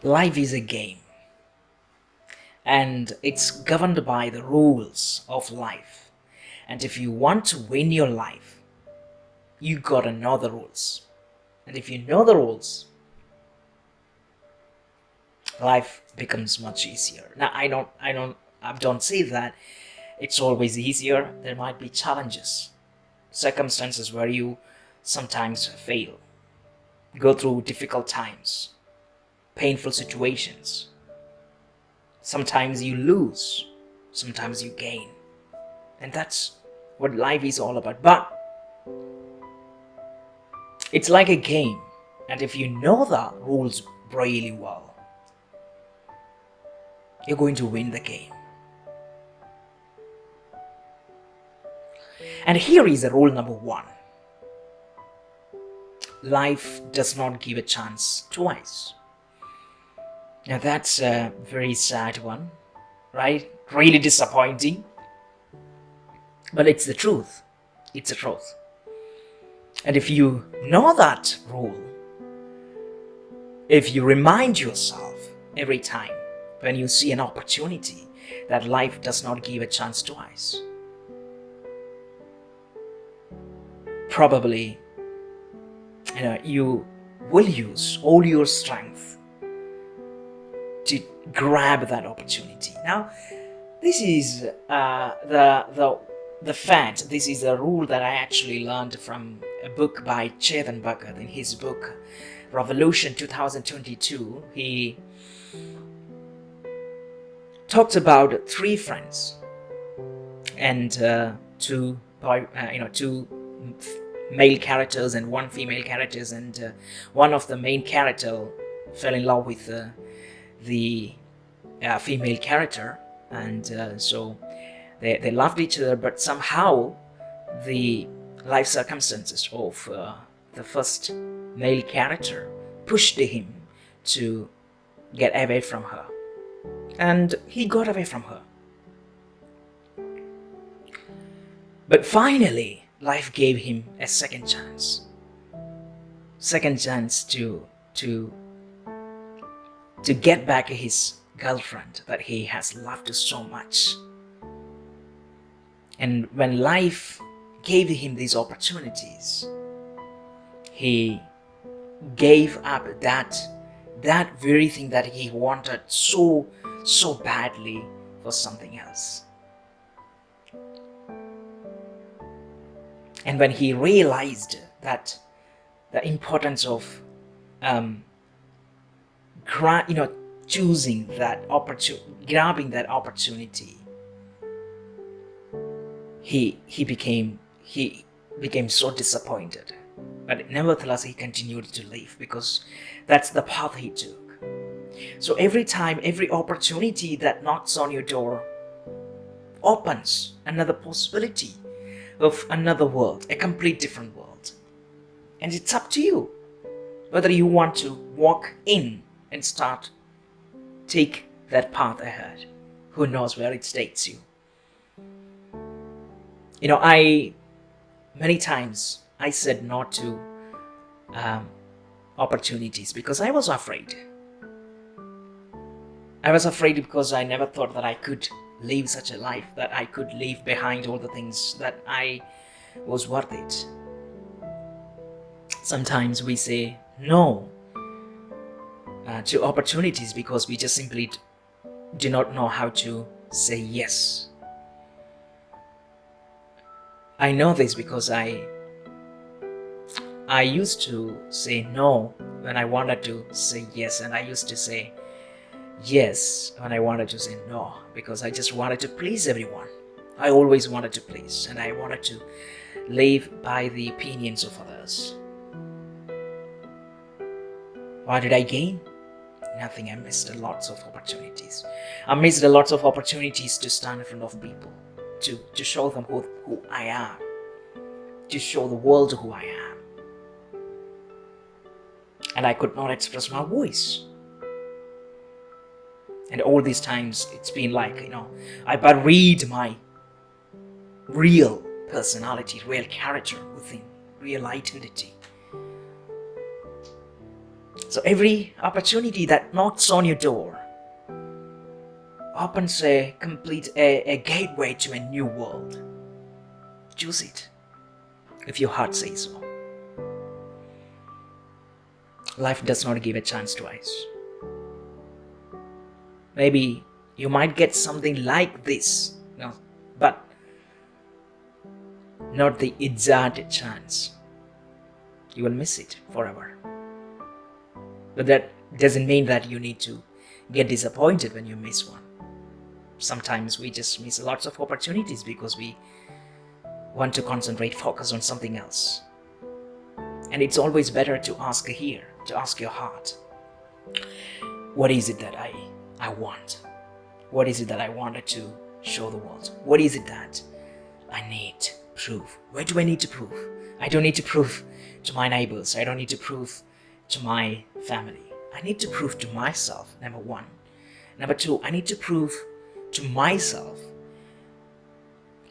Life is a game, and it's governed by the rules of life. And if you want to win your life, you gotta know the rules. And if you know the rules, life becomes much easier. Now, I don't say that it's always easier. There might be challenges, circumstances where you sometimes fail, go through difficult times, painful situations. Sometimes you lose, sometimes you gain. And that's what life is all about. But it's like a game. And if you know the rules really well, you're going to win the game. And here is the rule number one: life does not give a chance twice. Now that's a very sad one, right? Really disappointing. But it's the truth. It's the truth. And if you know that rule, if you remind yourself every time when you see an opportunity that life does not give a chance twice, probably you will use all your strength to grab that opportunity. Now, this is the fact. This is a rule that I actually learned from a book by Chetan Bhagat. In his book Revolution 2022, he talked about three friends and two male characters and one female characters, and one of the main character fell in love with the female character, and so they loved each other, but somehow the life circumstances of the first male character pushed him to get away from her, and he got away from her. But finally, life gave him a second chance to get back his girlfriend that he has loved so much. And when life gave him these opportunities, he gave up that very thing that he wanted so badly for something else. And when he realized that the importance of choosing that opportunity, grabbing that opportunity, he became so disappointed. But nevertheless, he continued to live because that's the path he took. So every time, every opportunity that knocks on your door opens another possibility of another world, a complete different world. And it's up to you whether you want to walk in and take that path ahead. Who knows where it takes you? Many times I said no to opportunities because I was afraid. I was afraid because I never thought that I could live such a life, that I could leave behind all the things that I was worth it. Sometimes we say no to opportunities because we just simply do not know how to say yes. I know this because I used to say no when I wanted to say yes, and I used to say yes when I wanted to say no, because I just wanted to please everyone. I always wanted to please, and I wanted to live by the opinions of others. What did I gain? Nothing. I missed lots of opportunities. I missed lots of opportunities to stand in front of people, to show them who I am, to show the world who I am. And I could not express my voice. And all these times it's been like, I buried my real personality, real character within, real identity. So every opportunity that knocks on your door opens a gateway to a new world. Choose it if your heart says so. Life does not give a chance twice. Maybe you might get something like this, but not the exact chance. You will miss it forever. But that doesn't mean that you need to get disappointed when you miss one. Sometimes we just miss lots of opportunities because we want to focus on something else. And it's always better to ask here, to ask your heart, what is it that I want? What is it that I wanted to show the world? What is it that I need to prove? Where do I need to prove? I don't need to prove to my neighbors. I don't need to prove to my family. I need to prove to myself, number one. Number two, I need to prove to myself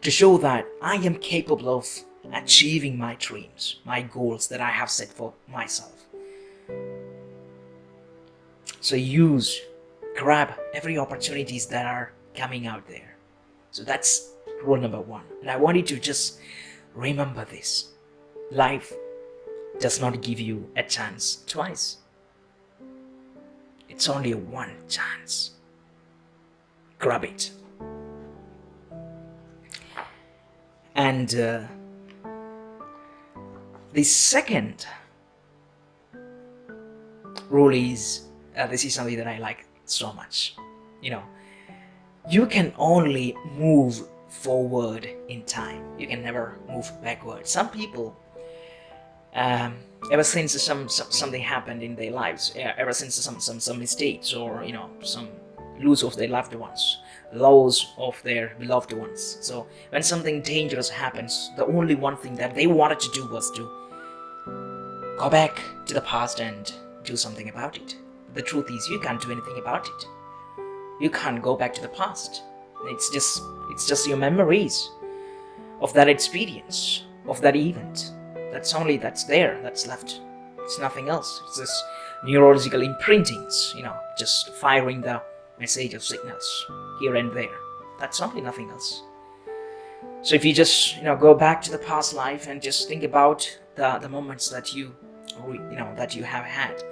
to show that I am capable of achieving my dreams, my goals that I have set for myself. So grab every opportunities that are coming out there. So that's rule number one. And I want you to just remember this. Life does not give you a chance twice. It's only one chance. Grab it. And the second rule is, this is something that I like so much. You can only move forward in time. You can never move backward. Some people, ever since something happened in their lives, ever since some mistakes or some loss of their loved ones, loss of their beloved ones. So when something dangerous happens, the only one thing that they wanted to do was to go back to the past and do something about it. The truth is, you can't do anything about it. You can't go back to the past. It's just your memories of that experience, of that event. That's there, that's left. It's nothing else. It's just neurological imprintings, just firing the message of signals here and there. That's only, nothing else. So if you just go back to the past life and just think about the moments that you have had,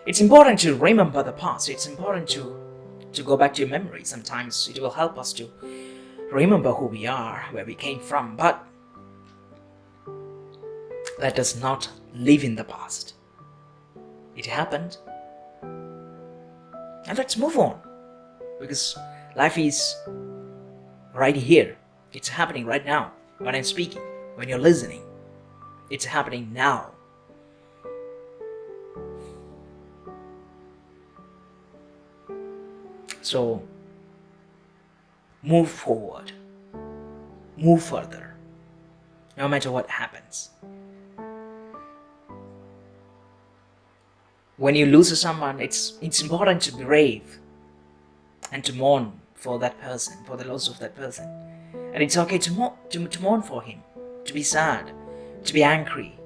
it's important to remember the past. It's important to go back to your memory. Sometimes it will help us to remember who we are, where we came from, but let us not live in the past. It happened, and let's move on, because life is right here. It's happening right now when I'm speaking, when you're listening. It's happening now. So move forward, move further, no matter what happens. When you lose someone, it's important to be brave and to mourn for that person, for the loss of that person. And it's okay to mourn for him, to be sad, to be angry,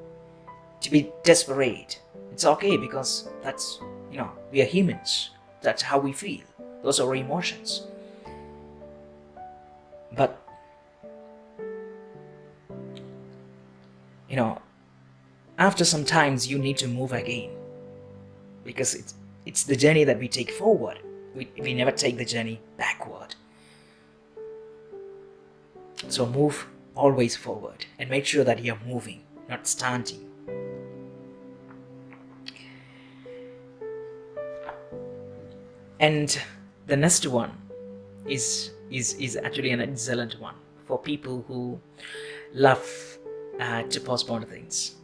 to be desperate. It's okay, because that's, we are humans. That's how we feel. Those are our emotions. But, after some times you need to move again, because it's the journey that we take forward. We never take the journey backward. So move always forward and make sure that you're moving, not standing. And the next one is actually an excellent one for people who love to postpone things.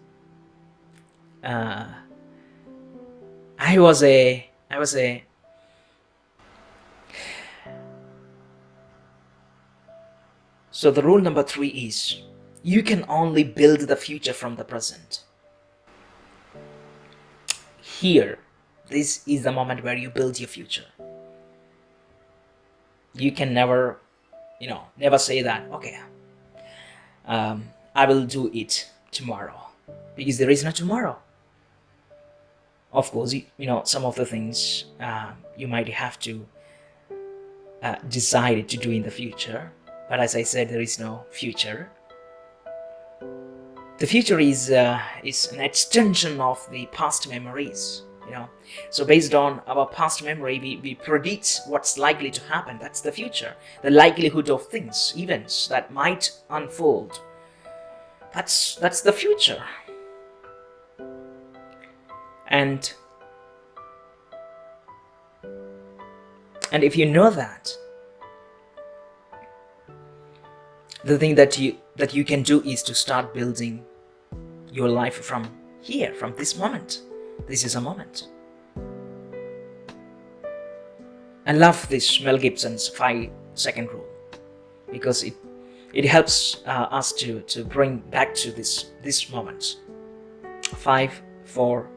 So the rule number 3 is, you can only build the future from the present. Here, this is the moment where you build your future. You can never say that, okay, I will do it tomorrow, because there is no tomorrow. Of course, some of the things you might have to decide to do in the future. But as I said, there is no future. The future is an extension of the past memories. So based on our past memory, we predict what's likely to happen. That's the future. The likelihood of things, events that might unfold. That's the future. And if you know that, the thing that you can do is to start building your life from here, from this moment. This is a moment. I love this Mel Gibson's 5-second rule, because it helps us to bring back to this moment. 5, 4,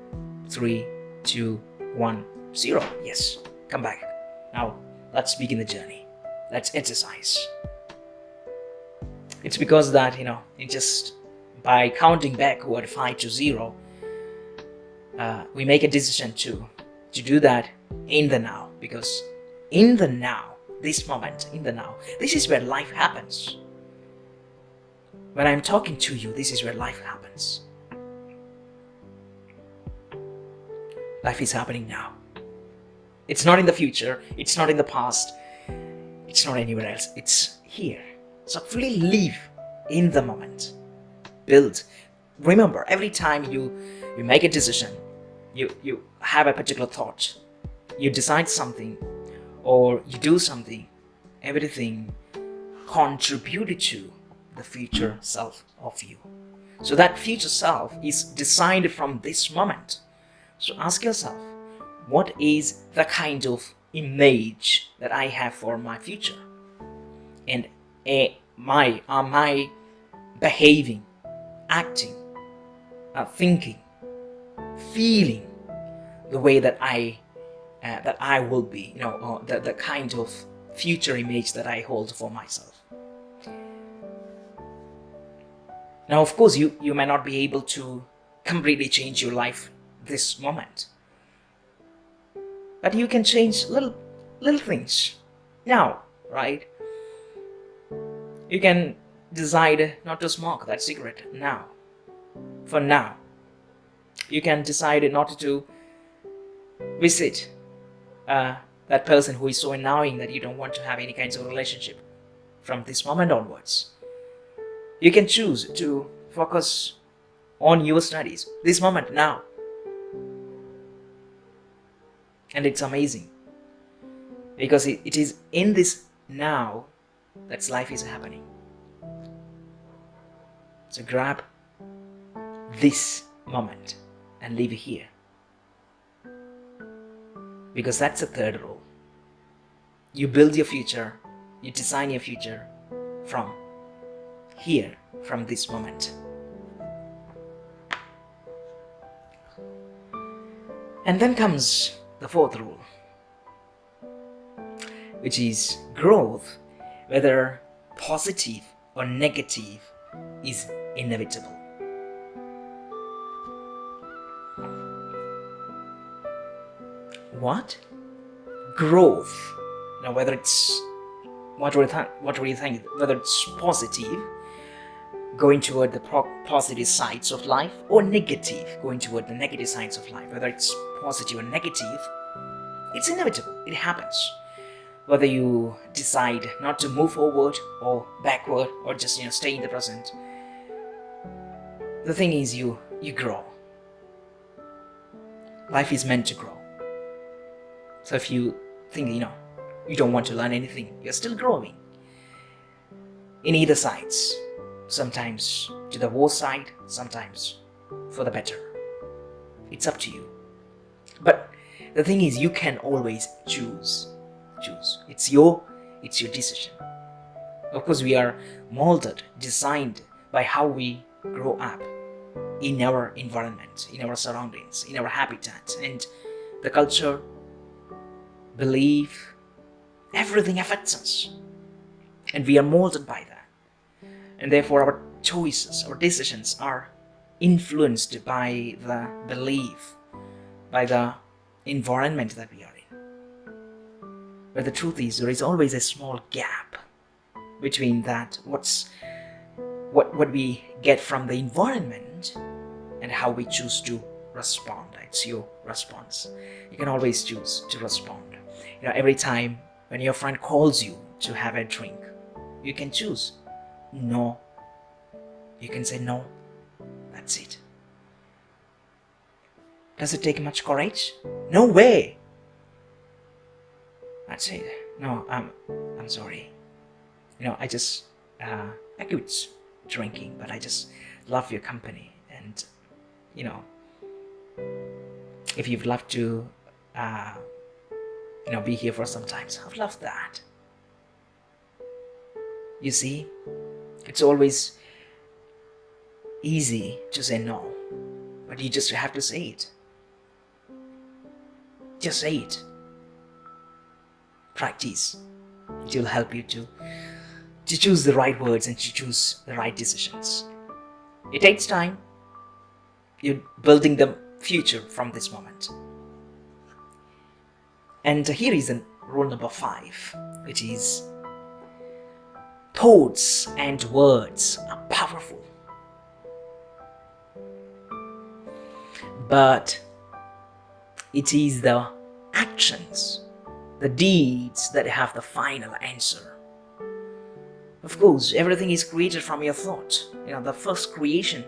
3, 2, 1, 0. Yes, come back. Now let's begin the journey. Let's exercise. It's because that it just by counting backward 5 to 0, we make a decision to do that in the now, because in the now, this moment, in the now, this is where life happens. When I'm talking to you, this is where life happens. Life is happening now. It's not in the future, it's not in the past, it's not anywhere else, it's here. So fully live in the moment. Build. Remember, every time you make a decision, you have a particular thought, you decide something, or you do something, everything contributed to the future self of you. So that future self is designed from this moment. So ask yourself, what is the kind of image that I have for my future? And am I behaving, acting, thinking, feeling the way that I will be, or the kind of future image that I hold for myself. Now, of course, you may not be able to completely change your life this moment, but you can change little things now, right? You can decide not to smoke that cigarette now, for now. You can decide not to visit that person who is so annoying that you don't want to have any kinds of relationship from this moment onwards. You can choose to focus on your studies this moment now. And it's amazing, because it is in this now that life is happening. So grab this moment and live here, because that's the third rule. You build your future, you design your future from here, from this moment. And then comes the fourth rule, which is growth, whether positive or negative, is inevitable. What? Growth. Now, whether it's what do you think? Whether it's positive, going toward the positive sides of life, or negative, going toward the negative sides of life, whether it's positive or negative, it's inevitable. It happens. Whether you decide not to move forward or backward, or just stay in the present, the thing is you grow. Life is meant to grow. So if you think you don't want to learn anything, you're still growing in either sides. Sometimes to the worst side, sometimes for the better. It's up to you. But the thing is, you can always choose. It's your decision. Of course, we are molded, designed by how we grow up in our environment, in our surroundings, in our habitat, and the culture, belief, everything affects us, and we are molded by that. And therefore our choices, our decisions are influenced by the belief, by the environment that we are in. But the truth is, there is always a small gap between that, what we get from the environment and how we choose to respond. It's your response. You can always choose to respond. Every time when your friend calls you to have a drink, you can choose no. You can say no. That's it. Does it take much courage? No way. That's it. No, I'm sorry. I just I quit drinking, but I just love your company, and if you'd love to be here for some time, I'd love that. You see, it's always easy to say no, but you just have to say it. Just say it. Practice. It will help you to choose the right words and to choose the right decisions. It takes time. You're building the future from this moment. And here is rule number 5, which is thoughts and words are powerful, but it is the actions, the deeds that have the final answer. Of course, everything is created from your thought. The first creation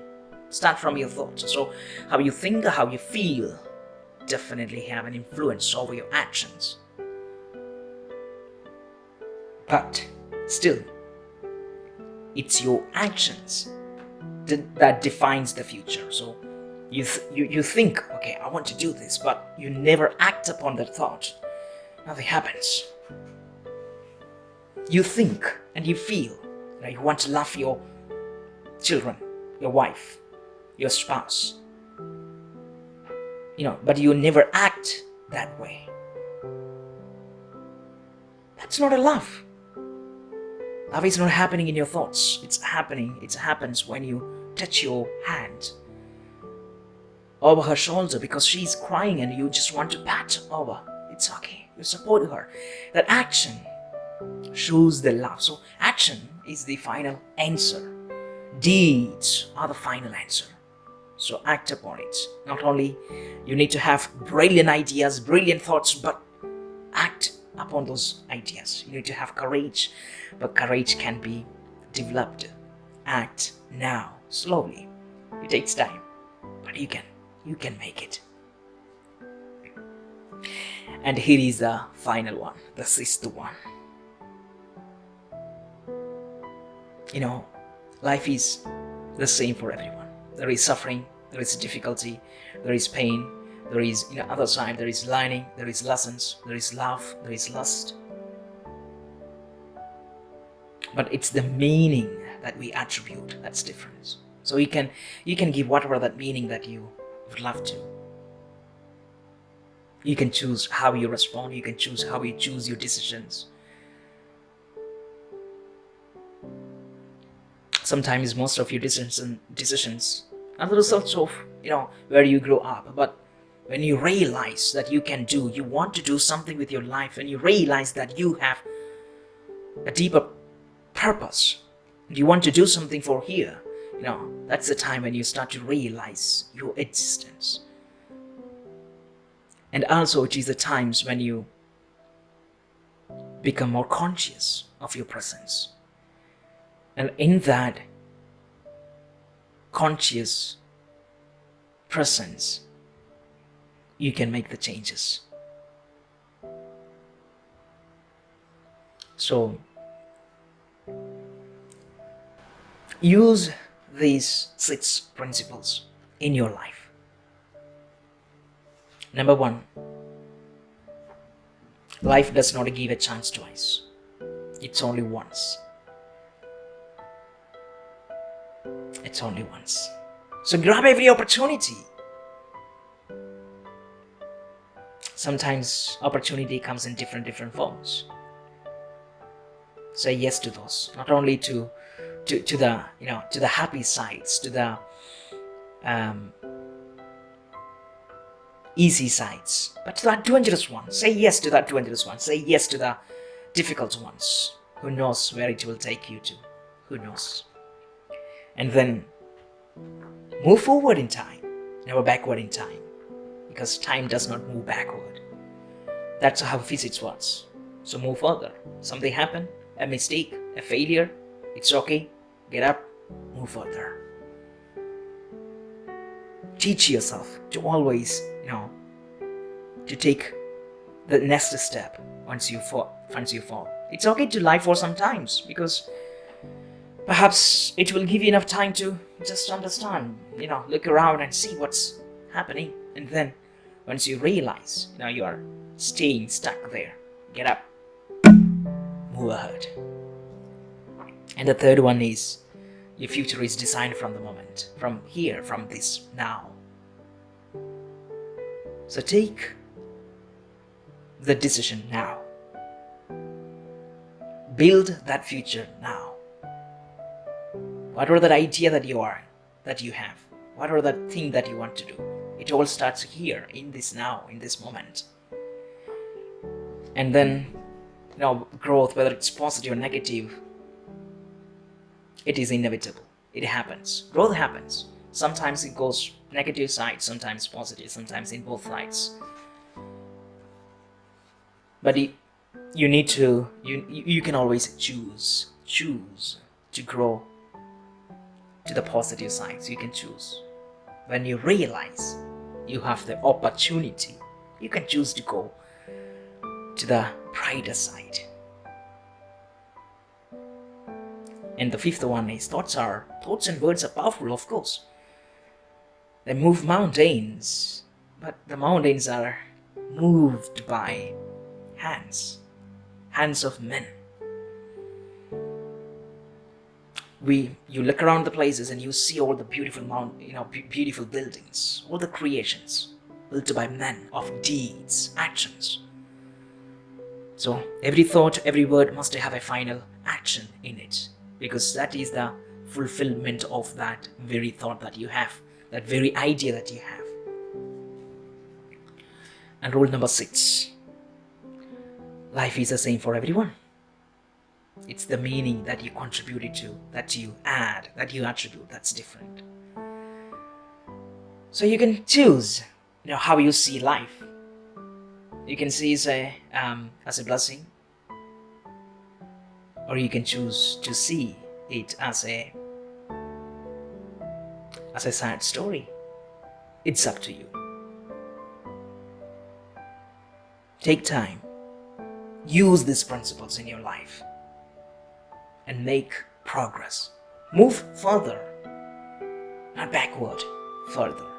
starts from your thoughts. So how you think, how you feel definitely have an influence over your actions. But still, it's your actions that defines the future. So you think, okay, I want to do this, but you never act upon that thought. Nothing happens. You think and you feel, you want to love your children, your wife, your spouse, but you never act that way. That's not a love. Love is not happening in your thoughts. It happens when you touch your hand over her shoulder because she's crying and you just want to pat over. It's okay. You support her. That action shows the love. So action is the final answer. Deeds are the final answer. So act upon it. Not only you need to have brilliant ideas, brilliant thoughts, but act upon those ideas. You need to have courage, but courage can be developed. Act now, slowly. It takes time, but you can make it. And here is the final one, the 6th one. Life is the same for everyone. There is suffering, there is difficulty, there is pain, there is other side, there is learning, there is lessons, there is love, there is lust. But it's the meaning that we attribute that's different. So you can give whatever that meaning that you would love to. You can choose how you respond, you can choose how you choose your decisions. Sometimes most of your decisions are the results of where you grow up. But when you realize that you want to do something with your life, and you realize that you have a deeper purpose, you want to do something for here, that's the time when you start to realize your existence. And also it is the times when you become more conscious of your presence. And in that conscious presence, you can make the changes. So use these 6 principles in your life. Number 1, life does not give a chance twice. It's only once. It's only once. So grab every opportunity. Sometimes opportunity comes in different forms. Say yes to those. Not only to the happy sides, to the easy sides, but to the adventurous one. Say yes to the adventurous one. Say yes to the difficult ones. Who knows where it will take you to? Who knows? And then move forward in time, never backward in time, because time does not move backward. That's how physics works. So move further. Something happened, a mistake, a failure. It's okay. Get up, move further. Teach yourself to always, to take the next step once you fall. It's okay to lie for some times, because perhaps it will give you enough time to just understand, look around and see what's happening. And then once you realize, you are staying stuck there, get up, move ahead. And the third one is, your future is designed from the moment, from here, from this now. So take the decision now. Build that future now. Whatever that idea that you have, whatever that thing that you want to do, it all starts here, in this now, in this moment. And then, growth, whether it's positive or negative, it is inevitable. It happens. Growth happens. Sometimes it goes negative side, sometimes positive, sometimes in both sides. But you need to, you can always choose to grow to the positive sides. You can choose. When you realize you have the opportunity, you can choose to go to the brighter side. And the fifth one is, thoughts and words are powerful, of course. They move mountains, but the mountains are moved by hands of men. You look around the places and you see all the beautiful beautiful buildings, all the creations built by men of deeds, actions. So every thought, every word must have a final action in it, because that is the fulfillment of that very thought that you have, that very idea that you have. And rule number 6, life is the same for everyone. It's the meaning that you contributed to, that you add, that you attribute, that's different. So you can choose, how you see life. You can see it as a blessing, or you can choose to see it as a sad story. It's up to you. Take time. Use these principles in your life and make progress. Move further, not backward, further.